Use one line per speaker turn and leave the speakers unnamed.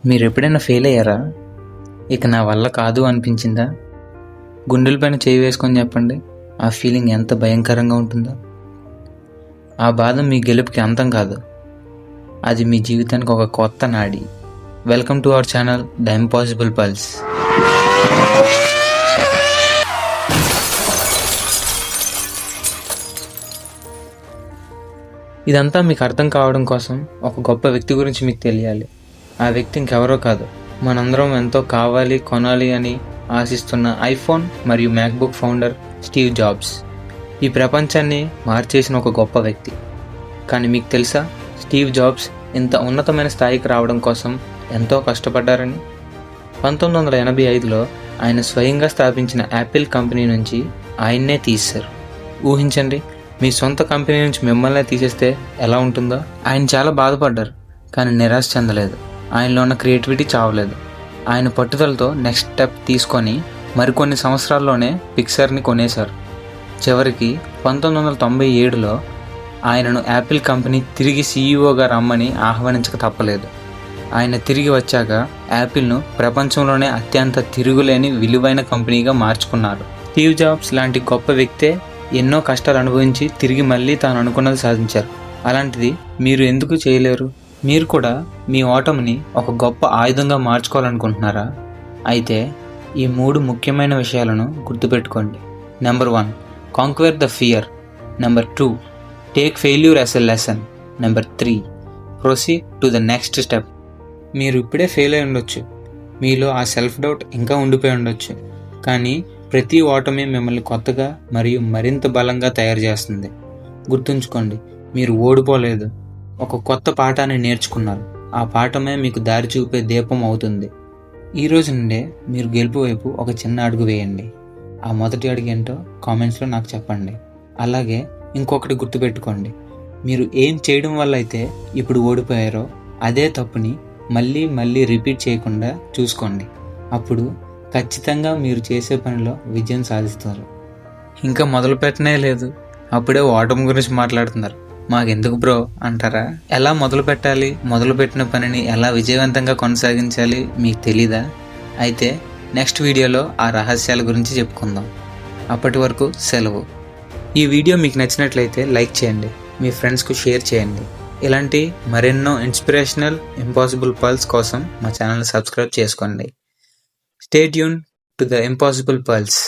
మీరెప్పుడైనా ఫెయిల్ అయ్యారా? ఇక నా వల్ల కాదు అనిపించిందా? గుండెలపైన చేయి వేసుకొని చెప్పండి, ఆ ఫీలింగ్ ఎంత భయంకరంగా ఉంటుందో. ఆ బాధ మీ గెలుపుకి అంతం కాదు, అది మీ జీవితానికి ఒక కొత్త నాడి. Welcome to our channel the impossible pulse. ఇదంతా మీకు అర్థం కావడం కోసం ఒక గొప్ప వ్యక్తి గురించి మీకు తెలియాలి. ఆ వ్యక్తి ఇంకెవరో కాదు, మనందరం ఎంతో కొనాలి అని ఆశిస్తున్న ఐఫోన్ మరియు మ్యాక్బుక్ ఫౌండర్ స్టీవ్ జాబ్స్. ఈ ప్రపంచాన్ని మార్చేసిన ఒక గొప్ప వ్యక్తి. కానీ మీకు తెలుసా, స్టీవ్ జాబ్స్ ఇంత ఉన్నతమైన స్థాయికి రావడం కోసం ఎంతో కష్టపడ్డారని? 1985లో ఆయన స్వయంగా స్థాపించిన యాపిల్ కంపెనీ నుంచి ఆయన్నే తీశారు. ఊహించండి, మీ సొంత కంపెనీ నుంచి మిమ్మల్నే తీసేస్తే ఎలా ఉంటుందో. ఆయన చాలా బాధపడ్డారు, కానీ నిరాశ చెందలేదు. ఆయనలో ఉన్న క్రియేటివిటీ చావలేదు. ఆయన పట్టుదలతో నెక్స్ట్ స్టెప్ తీసుకొని మరికొన్ని సంవత్సరాల్లోనే పిక్సర్ని కొనేశారు. చివరికి 1997లో ఆయనను యాపిల్ కంపెనీ తిరిగి సీఈఓగా రమ్మని ఆహ్వానించక తప్పలేదు. ఆయన తిరిగి వచ్చాక యాపిల్ను ప్రపంచంలోనే అత్యంత తిరుగులేని విలువైన కంపెనీగా మార్చుకున్నారు. స్టీవ్ జాబ్స్ లాంటి గొప్ప వ్యక్తే ఎన్నో కష్టాలు అనుభవించి తిరిగి మళ్ళీ తాను అనుకున్నది సాధించారు. అలాంటిది మీరు ఎందుకు చేయలేరు? మీరు కూడా మీ ఓటమిని ఒక గొప్ప ఆయుధంగా మార్చుకోవాలనుకుంటున్నారా? అయితే ఈ 3 ముఖ్యమైన విషయాలను గుర్తుపెట్టుకోండి. Number 1, conquer the fear. Number 2, take failure as a lesson. Number 3, proceed to the next step. మీరు ఇప్పుడే ఫెయిల్ అయి ఉండొచ్చు, మీలో ఆ సెల్ఫ్ డౌట్ ఇంకా ఉండిపోయి ఉండొచ్చు, కానీ ప్రతి ఓటమి మిమ్మల్ని కొత్తగా మరియు మరింత బలంగా తయారు చేస్తుంది. గుర్తుంచుకోండి, మీరు ఓడిపోలేదు, ఒక కొత్త పాఠాన్ని నేర్చుకున్నారు. ఆ పాఠమే మీకు దారి చూపే దీపం అవుతుంది. ఈ రోజు నుండే మీరు గెలుపు వైపు ఒక చిన్న అడుగు వేయండి. ఆ మొదటి అడుగు ఏంటో కామెంట్స్లో నాకు చెప్పండి. అలాగే ఇంకొకటి గుర్తుపెట్టుకోండి, మీరు ఏం చేయడం వల్ల అయితే ఇప్పుడు ఓడిపోయారో అదే తప్పుని మళ్ళీ మళ్ళీ రిపీట్ చేయకుండా చూసుకోండి. అప్పుడు ఖచ్చితంగా మీరు చేసే పనిలో విజయం సాధిస్తారు. ఇంకా మొదలు పెట్టనే లేదు, అప్పుడే ఓటమి గురించి మాట్లాడుతున్నారు, మాకెందుకు బ్రో అంటారా? ఎలా మొదలు పెట్టాలి, మొదలుపెట్టిన పనిని ఎలా విజయవంతంగా కొనసాగించాలి మీకు తెలీదా? అయితే నెక్స్ట్ వీడియోలో ఆ రహస్యాల గురించి చెప్పుకుందాం. అప్పటి వరకు సెలవు. ఈ వీడియో మీకు నచ్చినట్లయితే లైక్ చేయండి, మీ ఫ్రెండ్స్కు షేర్ చేయండి. ఇలాంటి మరెన్నో ఇన్స్పిరేషనల్ ఇంపాసిబుల్ పల్స్ కోసం మా ఛానల్ని సబ్స్క్రైబ్ చేసుకోండి. Stay tuned to the Impossible Pulse.